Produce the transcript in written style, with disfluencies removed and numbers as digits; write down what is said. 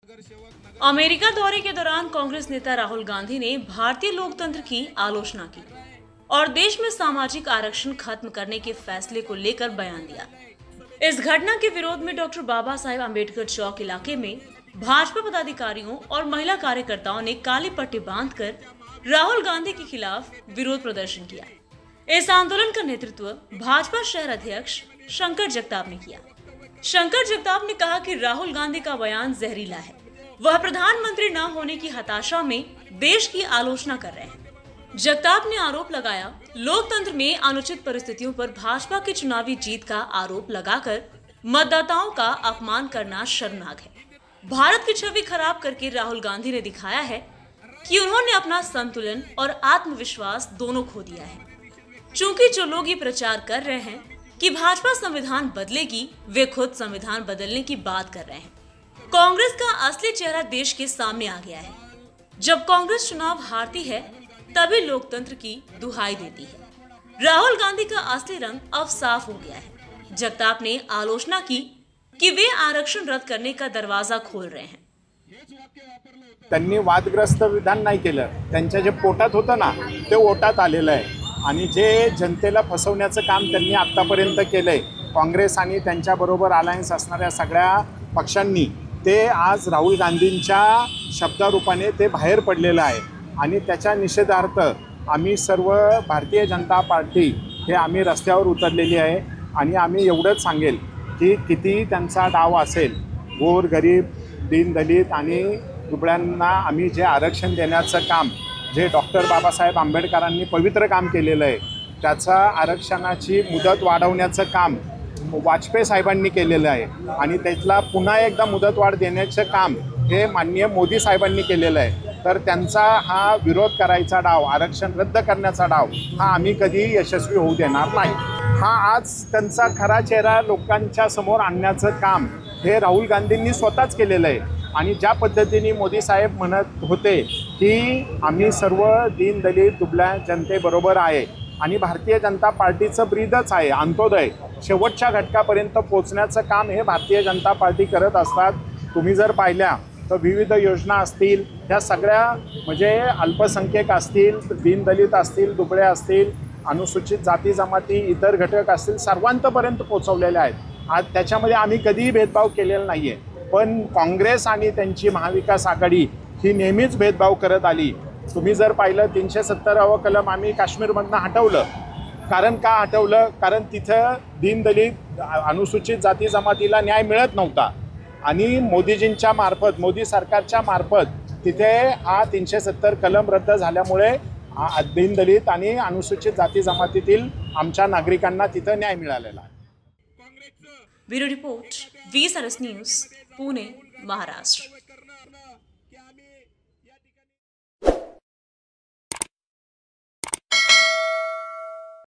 America दौरे के दौरान कांग्रेस नेता राहुल गांधी ने भारतीय लोकतंत्र की आलोचना की और देश में सामाजिक आरक्षण खत्म करने के फैसले को लेकर बयान दिया। इस घटना के विरोध में डॉक्टर बाबा साहेब अम्बेडकर चौक इलाके में भाजपा पदाधिकारियों और महिला कार्यकर्ताओं ने काली पट्टी बांधकर राहुल गांधी के खिलाफ विरोध प्रदर्शन किया। इस आंदोलन का नेतृत्व भाजपा शहर अध्यक्ष शंकर जगताप ने किया। शंकर जगताप ने कहा कि राहुल गांधी का बयान जहरीला है। वह प्रधानमंत्री न होने की हताशा में देश की आलोचना कर रहे हैं। जगताप ने आरोप लगाया, लोकतंत्र में अनुचित परिस्थितियों पर भाजपा की चुनावी जीत का आरोप लगाकर मतदाताओं का अपमान करना शर्मनाक है। भारत की छवि खराब करके राहुल गांधी ने दिखाया है कि उन्होंने अपना संतुलन और आत्मविश्वास दोनों खो दिया है। चूंकि जो लोग ये प्रचार कर रहे हैं कि भाजपा संविधान बदलेगी, वे खुद संविधान बदलने की बात कर रहे हैं। कांग्रेस का असली चेहरा देश के सामने आ गया है। जब कांग्रेस चुनाव हारती है तभी लोकतंत्र की दुहाई देती है। राहुल गांधी का असली रंग अब साफ हो गया है। जगताप ने आलोचना की कि वे आरक्षण रद्द करने का दरवाजा खोल रहे हैं। त्यांनी वादग्रस्त विधान नाही केलं, त्यांच्या जे पोटात होतं ना ते ओटात आलेलं आहे आणि जे जनतेला फसवण्याचं काम त्यांनी आतापर्यंत केलंय काँग्रेस आणि त्यांच्याबरोबर अलायन्स असणाऱ्या सगळ्या पक्षांनी, ते आज राहुल गांधींच्या शब्दारूपाने ते बाहेर पडलेलं आहे आणि त्याच्या निषेधार्थ आम्ही सर्व भारतीय जनता पार्टी हे आम्ही रस्त्यावर उतरलेली आहे आणि आम्ही एवढंच सांगेल की किती त्यांचा डाव असेल, गोर गरीब दीनदलित आणि दुबळ्यांना आम्ही जे आरक्षण देण्याचं काम, जे डॉक्टर बाबासाहेब आंबेडकरांनी पवित्र काम केलेलं आहे, त्याचा आरक्षणाची मुदत वाढवण्याचं काम वाजपेयी साहेबांनी केलेलं आहे आणि त्यातला पुन्हा एकदा मुदतवाढ देण्याचं काम हे माननीय मोदी साहेबांनी केलेलं आहे। तर त्यांचा हा विरोध करायचा डाव, आरक्षण रद्द करण्याचा डाव हा आम्ही कधी यशस्वी होऊ देणार नाही। हा आज त्यांचा खरा चेहरा लोकांच्या समोर आणण्याचं काम हे राहुल गांधींनी स्वतःच केलेलं आहे आणि ज्या पद्धतीने मोदी साहेब म्हणत होते की आम्ही सर्व दीनदलित दुबळ्या जनतेबरोबर आहे आणि भारतीय जनता पार्टीचं ब्रीदच आहे, अंत्योदय शेवटच्या घटकापर्यंत पोहोचण्याचं काम हे भारतीय जनता पार्टी करत असतात। तुम्ही जर पाहिल्या तर विविध योजना असतील, त्या सगळ्या म्हणजे अल्पसंख्याक असतील, दीनदलित असतील, दुबळे असतील, अनुसूचित जाती जमाती, इतर घटक असतील, सर्वांपर्यंत पोहोचवलेले आहेत। आज त्याच्यामध्ये आम्ही कधीही भेदभाव केलेला नाही आहे, पण काँग्रेस आणि त्यांची महाविकास आघाडी ही नेहमीच भेदभाव करत आली। तुम्ही जर पाहिलं 370वा कलम आम्ही काश्मीरमधनं हटवलं। कारण का हटवलं? कारण तिथं दीनदलित अनुसूचित जाती जमातीला न्याय मिळत नव्हता आणि मोदीजींच्या मार्फत, मोदी सरकारच्या मार्फत तिथे हा 370 कलम रद्द झाल्यामुळे दीनदलित आणि अनुसूचित जाती जमातीतील आमच्या नागरिकांना तिथं न्याय मिळालेला आहे। Bureau report, VSRS news, Pune, Maharashtra.